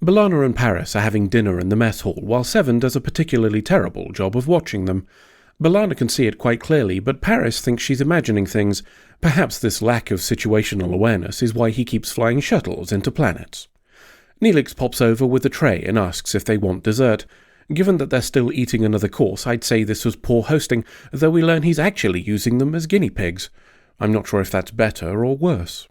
B'Elanna and Paris are having dinner in the mess hall, while Seven does a particularly terrible job of watching them. B'Elanna can see it quite clearly, but Paris thinks she's imagining things. Perhaps this lack of situational awareness is why he keeps flying shuttles into planets. Neelix pops over with a tray and asks if they want dessert. Given that they're still eating another course, I'd say this was poor hosting, though we learn he's actually using them as guinea pigs. I'm not sure if that's better or worse.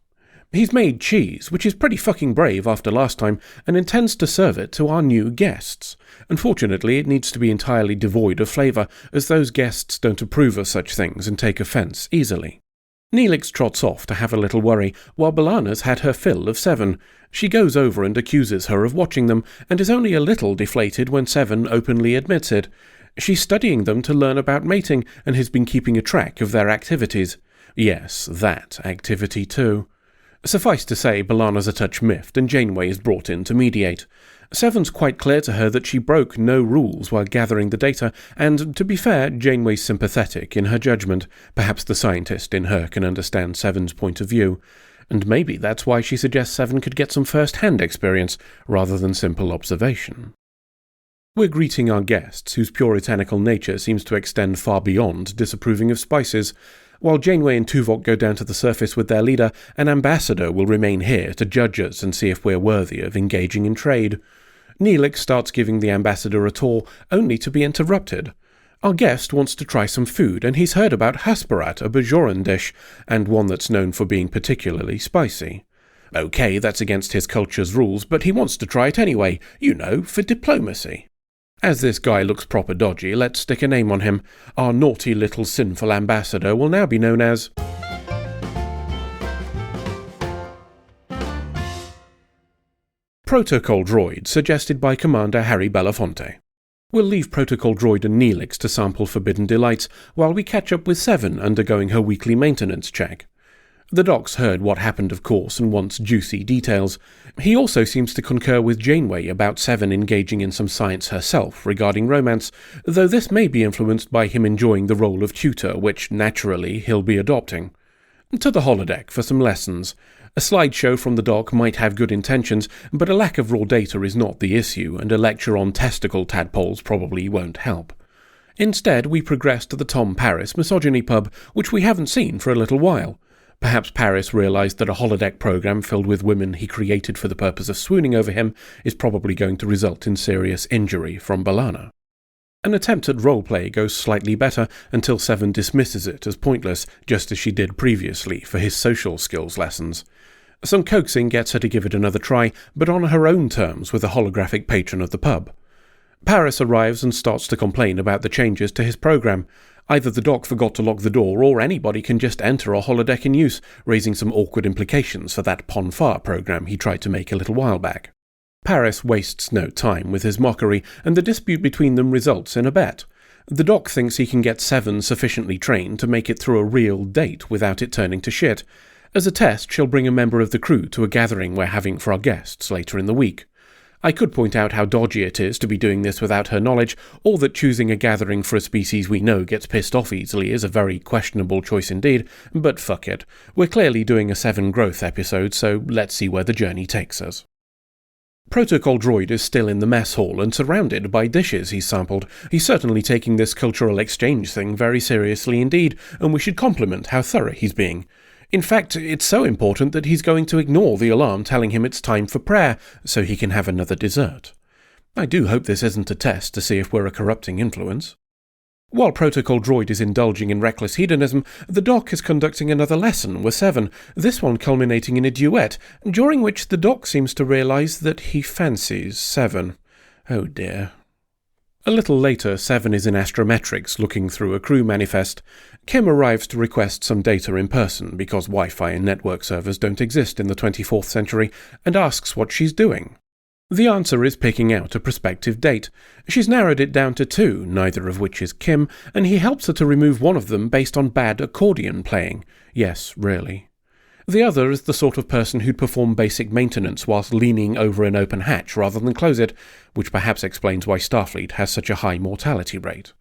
He's made cheese, which is pretty fucking brave after last time, and intends to serve it to our new guests. Unfortunately, it needs to be entirely devoid of flavour, as those guests don't approve of such things and take offence easily. Neelix trots off to have a little worry, while B'Elanna's had her fill of Seven. She goes over and accuses her of watching them, and is only a little deflated when Seven openly admits it. She's studying them to learn about mating, and has been keeping a track of their activities. Yes, that activity too. Suffice to say, B'Elanna's a touch miffed, and Janeway is brought in to mediate. Seven's quite clear to her that she broke no rules while gathering the data, and, to be fair, Janeway's sympathetic in her judgment. Perhaps the scientist in her can understand Seven's point of view. And maybe that's why she suggests Seven could get some first-hand experience, rather than simple observation. We're greeting our guests, whose puritanical nature seems to extend far beyond disapproving of spices. While Janeway and Tuvok go down to the surface with their leader, an ambassador will remain here to judge us and see if we're worthy of engaging in trade. Neelix starts giving the ambassador a tour, only to be interrupted. Our guest wants to try some food, and he's heard about Hasperat, a Bajoran dish, and one that's known for being particularly spicy. Okay, that's against his culture's rules, but he wants to try it anyway, for diplomacy. As this guy looks proper dodgy, let's stick a name on him. Our naughty little sinful ambassador will now be known as... Protocol Droid, suggested by Commander Harry Belafonte. We'll leave Protocol Droid and Neelix to sample forbidden delights, while we catch up with Seven undergoing her weekly maintenance check. The doc's heard what happened, of course, and wants juicy details. He also seems to concur with Janeway about Seven engaging in some science herself regarding romance, though this may be influenced by him enjoying the role of tutor, which, naturally, he'll be adopting. To the holodeck for some lessons. A slideshow from the doc might have good intentions, but a lack of raw data is not the issue, and a lecture on testicle tadpoles probably won't help. Instead, we progress to the Tom Paris misogyny pub, which we haven't seen for a little while. Perhaps Paris realised that a holodeck program filled with women he created for the purpose of swooning over him is probably going to result in serious injury from B'Elanna. An attempt at roleplay goes slightly better until Seven dismisses it as pointless, just as she did previously for his social skills lessons. Some coaxing gets her to give it another try, but on her own terms with the holographic patron of the pub. Paris arrives and starts to complain about the changes to his program. Either the doc forgot to lock the door, or anybody can just enter a holodeck in use, raising some awkward implications for that Ponfar program he tried to make a little while back. Paris wastes no time with his mockery, and the dispute between them results in a bet. The doc thinks he can get Seven sufficiently trained to make it through a real date without it turning to shit. As a test, she'll bring a member of the crew to a gathering we're having for our guests later in the week. I could point out how dodgy it is to be doing this without her knowledge, or that choosing a gathering for a species we know gets pissed off easily is a very questionable choice indeed, but fuck it. We're clearly doing a Seven growth episode, so let's see where the journey takes us. Protocol Droid is still in the mess hall and surrounded by dishes he's sampled. He's certainly taking this cultural exchange thing very seriously indeed, and we should compliment how thorough he's being. In fact, it's so important that he's going to ignore the alarm telling him it's time for prayer, so he can have another dessert. I do hope this isn't a test to see if we're a corrupting influence. While Protocol Droid is indulging in reckless hedonism, the doc is conducting another lesson with Seven, this one culminating in a duet, during which the doc seems to realise that he fancies Seven. Oh dear. A little later, Seven is in astrometrics looking through a crew manifest. Kim arrives to request some data in person because Wi-Fi and network servers don't exist in the 24th century, and asks what she's doing. The answer is picking out a prospective date. She's narrowed it down to 2, neither of which is Kim, and he helps her to remove one of them based on bad accordion playing. Yes, really. The other is the sort of person who'd perform basic maintenance whilst leaning over an open hatch rather than close it, which perhaps explains why Starfleet has such a high mortality rate.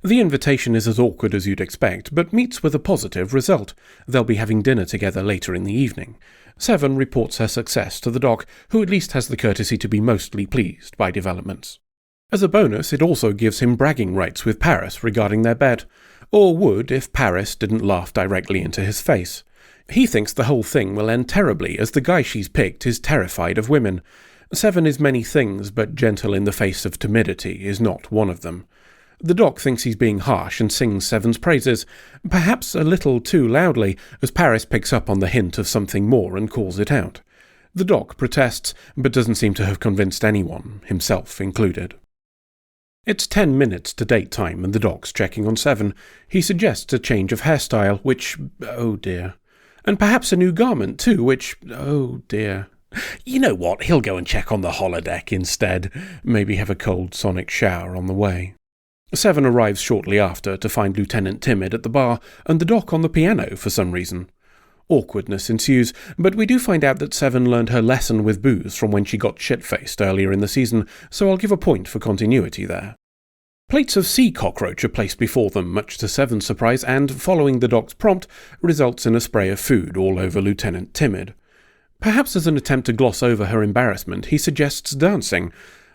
The invitation is as awkward as you'd expect, but meets with a positive result. They'll be having dinner together later in the evening. Seven reports her success to the doc, who at least has the courtesy to be mostly pleased by developments. As a bonus, it also gives him bragging rights with Paris regarding their bet, or would if Paris didn't laugh directly into his face. He thinks the whole thing will end terribly, as the guy she's picked is terrified of women. Seven is many things, but gentle in the face of timidity is not one of them. The doc thinks he's being harsh and sings Seven's praises, perhaps a little too loudly, as Paris picks up on the hint of something more and calls it out. The doc protests, but doesn't seem to have convinced anyone, himself included. It's 10 minutes to date time and the doc's checking on Seven. He suggests a change of hairstyle, which, oh dear. And perhaps a new garment too, which, oh dear. You know what, he'll go and check on the holodeck instead. Maybe have a cold sonic shower on the way. Seven arrives shortly after to find Lieutenant Timid at the bar and the doc on the piano for some reason. Awkwardness ensues, but we do find out that Seven learned her lesson with booze from when she got shit-faced earlier in the season, so I'll give a point for continuity there. Plates of sea cockroach are placed before them, much to Seven's surprise, and, following the doc's prompt, results in a spray of food all over Lieutenant Timid. Perhaps as an attempt to gloss over her embarrassment, he suggests dancing.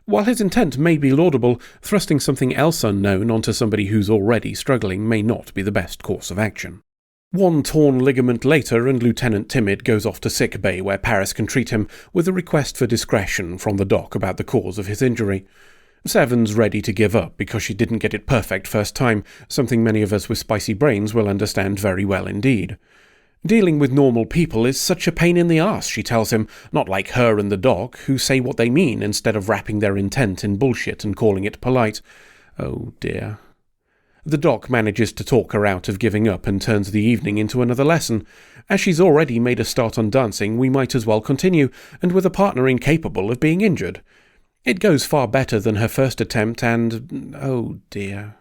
While his intent may be laudable, thrusting something else unknown onto somebody who's already struggling may not be the best course of action. One torn ligament later and Lieutenant Timid goes off to sick bay where Paris can treat him with a request for discretion from the doc about the cause of his injury. Seven's ready to give up because she didn't get it perfect first time, something many of us with spicy brains will understand very well indeed. Dealing with normal people is such a pain in the arse, she tells him, not like her and the doc, who say what they mean instead of wrapping their intent in bullshit and calling it polite. Oh dear. The doc manages to talk her out of giving up and turns the evening into another lesson. As she's already made a start on dancing, we might as well continue, and with a partner incapable of being injured. It goes far better than her first attempt and, oh dear.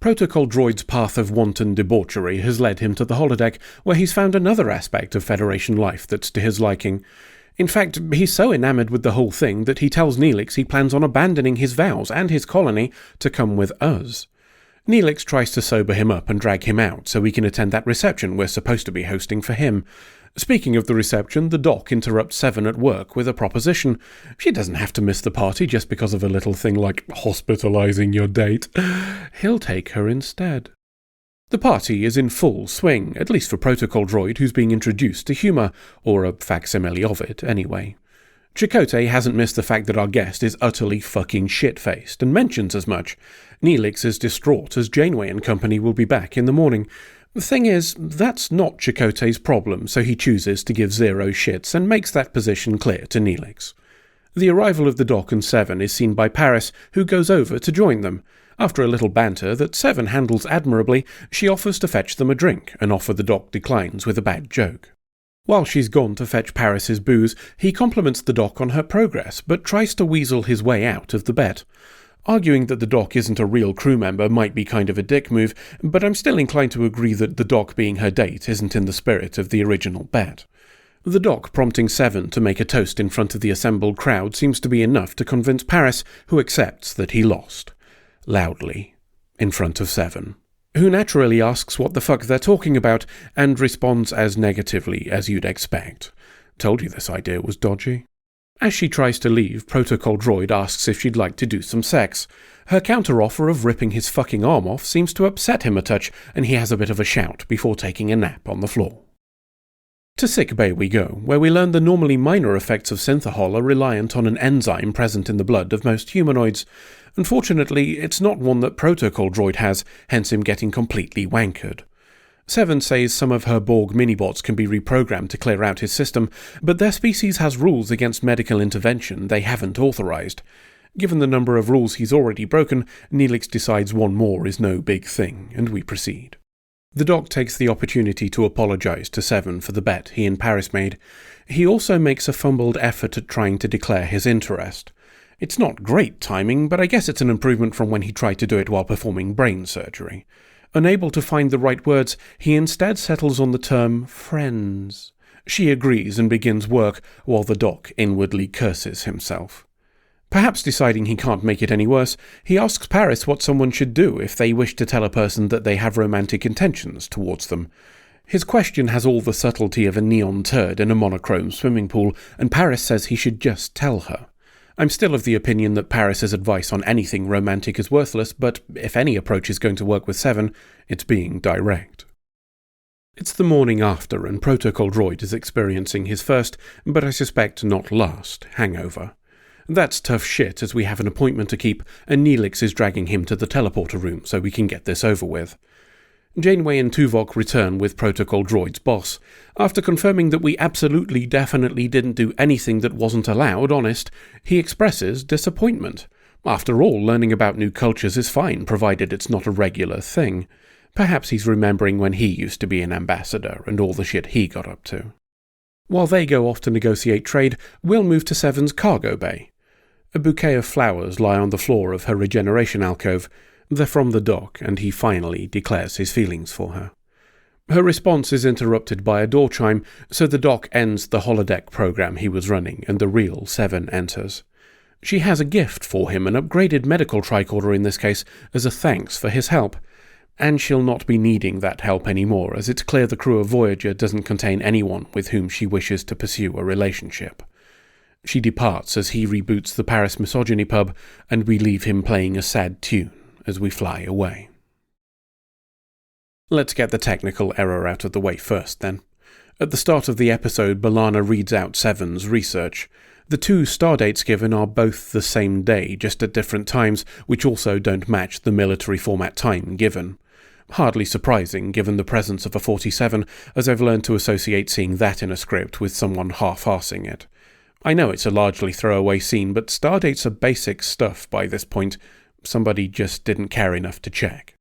Protocol Droid's path of wanton debauchery has led him to the holodeck, where he's found another aspect of Federation life that's to his liking. In fact, he's so enamoured with the whole thing that he tells Neelix he plans on abandoning his vows and his colony to come with us. Neelix tries to sober him up and drag him out so we can attend that reception we're supposed to be hosting for him. Speaking of the reception, the doc interrupts Seven at work with a proposition. She doesn't have to miss the party just because of a little thing like hospitalizing your date. He'll take her instead. The party is in full swing, at least for Protocol Droid, who's being introduced to humour, or a facsimile of it, anyway. Chakotay hasn't missed the fact that our guest is utterly fucking shit-faced, and mentions as much. Neelix is distraught as Janeway and company will be back in the morning. The thing is, that's not Chakotay's problem, so he chooses to give zero shits and makes that position clear to Neelix. The arrival of the doc and Seven is seen by Paris, who goes over to join them. After a little banter that Seven handles admirably, she offers to fetch them a drink, an offer the doc declines with a bad joke. While she's gone to fetch Paris's booze, he compliments the doc on her progress, but tries to weasel his way out of the bet. Arguing that the doc isn't a real crew member might be kind of a dick move, but I'm still inclined to agree that the doc being her date isn't in the spirit of the original bet. The doc prompting Seven to make a toast in front of the assembled crowd seems to be enough to convince Paris, who accepts that he lost. Loudly. In front of Seven. Who naturally asks what the fuck they're talking about, and responds as negatively as you'd expect. Told you this idea was dodgy. As she tries to leave, Protocol Droid asks if she'd like to do some sex. Her counter-offer of ripping his fucking arm off seems to upset him a touch, and he has a bit of a shout before taking a nap on the floor. To sickbay we go, where we learn the normally minor effects of synthahol are reliant on an enzyme present in the blood of most humanoids. Unfortunately, it's not one that Protocol Droid has, hence him getting completely wankered. Seven says some of her Borg minibots can be reprogrammed to clear out his system, but their species has rules against medical intervention they haven't authorized. Given the number of rules he's already broken, Neelix decides one more is no big thing, and we proceed. The doc takes the opportunity to apologize to Seven for the bet he and Paris made. He also makes a fumbled effort at trying to declare his interest. It's not great timing, but I guess it's an improvement from when he tried to do it while performing brain surgery. Unable to find the right words, he instead settles on the term friends. She agrees and begins work, while the doc inwardly curses himself. Perhaps deciding he can't make it any worse, he asks Paris what someone should do if they wish to tell a person that they have romantic intentions towards them. His question has all the subtlety of a neon turd in a monochrome swimming pool, and Paris says he should just tell her. I'm still of the opinion that Paris's advice on anything romantic is worthless, but if any approach is going to work with Seven, it's being direct. It's the morning after, and Protocol Droid is experiencing his first, but I suspect not last, hangover. That's tough shit, as we have an appointment to keep, and Neelix is dragging him to the teleporter room so we can get this over with. Janeway and Tuvok return with Protocol Droid's boss. After confirming that we absolutely definitely didn't do anything that wasn't allowed, honest, he expresses disappointment. After all, learning about new cultures is fine, provided it's not a regular thing. Perhaps he's remembering when he used to be an ambassador and all the shit he got up to. While they go off to negotiate trade, we'll move to Seven's cargo bay. A bouquet of flowers lie on the floor of her regeneration alcove. They're from the dock, and he finally declares his feelings for her. Her response is interrupted by a door chime, so the dock ends the holodeck program he was running, and the real Seven enters. She has a gift for him, an upgraded medical tricorder in this case, as a thanks for his help. And she'll not be needing that help anymore, as it's clear the crew of Voyager doesn't contain anyone with whom she wishes to pursue a relationship. She departs as he reboots the Paris Misogyny pub, and we leave him playing a sad tune as we fly away. Let's get the technical error out of the way first, then. At the start of the episode, B'Elanna reads out Seven's research. The two stardates given are both the same day, just at different times, which also don't match the military format time given. Hardly surprising, given the presence of a 47, as I've learned to associate seeing that in a script with someone half-arsing it. I know it's a largely throwaway scene, but stardates are basic stuff by this point. Somebody just didn't care enough to check.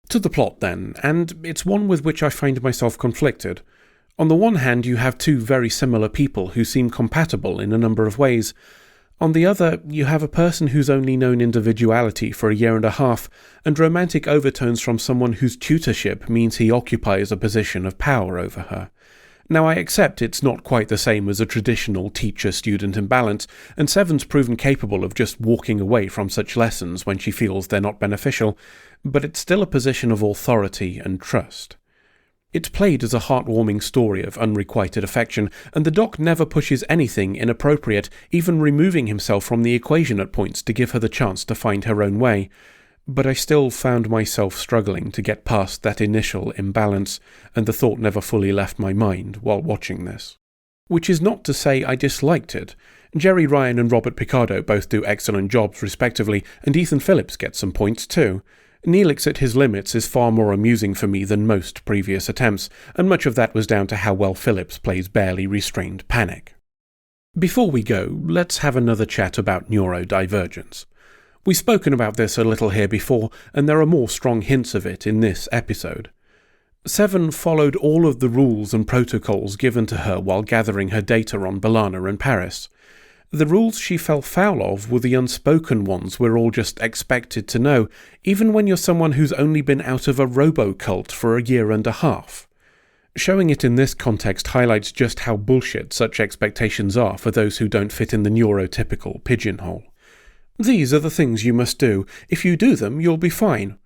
To the plot then, and it's one with which I find myself conflicted. On the one hand, you have two very similar people who seem compatible in a number of ways. On the other, you have a person who's only known individuality for a year and a half, and romantic overtones from someone whose tutorship means he occupies a position of power over her. Now, I accept it's not quite the same as a traditional teacher-student imbalance, and Seven's proven capable of just walking away from such lessons when she feels they're not beneficial, but it's still a position of authority and trust. It's played as a heartwarming story of unrequited affection, and the Doc never pushes anything inappropriate, even removing himself from the equation at points to give her the chance to find her own way. But I still found myself struggling to get past that initial imbalance, and the thought never fully left my mind while watching this. Which is not to say I disliked it. Jerry Ryan and Robert Picardo both do excellent jobs respectively, and Ethan Phillips gets some points too. Neelix at his limits is far more amusing for me than most previous attempts, and much of that was down to how well Phillips plays barely restrained panic. Before we go, let's have another chat about neurodivergence. We've spoken about this a little here before, and there are more strong hints of it in this episode. Seven followed all of the rules and protocols given to her while gathering her data on B'Elanna and Paris. The rules she fell foul of were the unspoken ones we're all just expected to know, even when you're someone who's only been out of a robo-cult for a year and a half. Showing it in this context highlights just how bullshit such expectations are for those who don't fit in the neurotypical pigeonhole. These are the things you must do. If you do them, you'll be fine.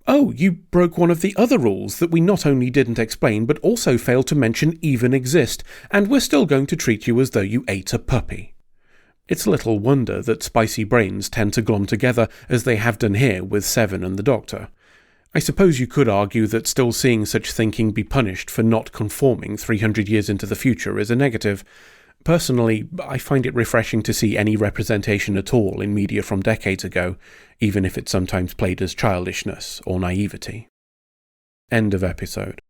Oh, you broke one of the other rules that we not only didn't explain, but also failed to mention even exist, and we're still going to treat you as though you ate a puppy. It's little wonder that spicy brains tend to glom together, as they have done here with Seven and the Doctor. I suppose you could argue that still seeing such thinking be punished for not conforming 300 years into the future is a negative. Personally, I find it refreshing to see any representation at all in media from decades ago, even if it's sometimes played as childishness or naivety. End of episode.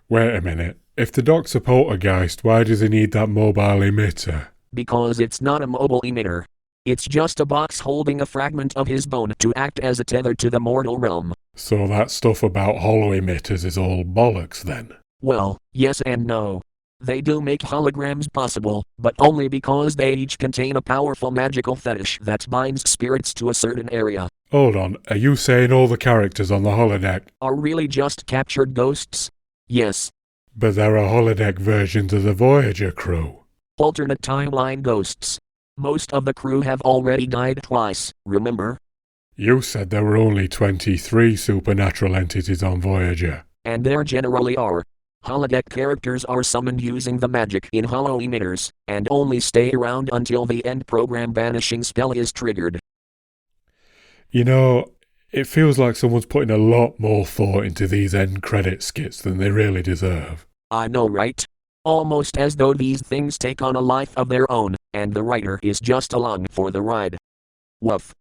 Wait a minute. If the Doc's a poltergeist, why does he need that mobile emitter? Because it's not a mobile emitter. It's just a box holding a fragment of his bone to act as a tether to the mortal realm. So that stuff about holo emitters is all bollocks then? Well, yes and no. They do make holograms possible, but only because they each contain a powerful magical fetish that binds spirits to a certain area. Hold on, are you saying all the characters on the holodeck are really just captured ghosts? Yes. But there are holodeck versions of the Voyager crew. Alternate timeline ghosts. Most of the crew have already died twice, remember? You said there were only 23 supernatural entities on Voyager. And there generally are. Holodeck characters are summoned using the magic in holo emitters, and only stay around until the end program banishing spell is triggered. You know, it feels like someone's putting a lot more thought into these end credit skits than they really deserve. I know, right? Almost as though these things take on a life of their own, and the writer is just along for the ride. Woof.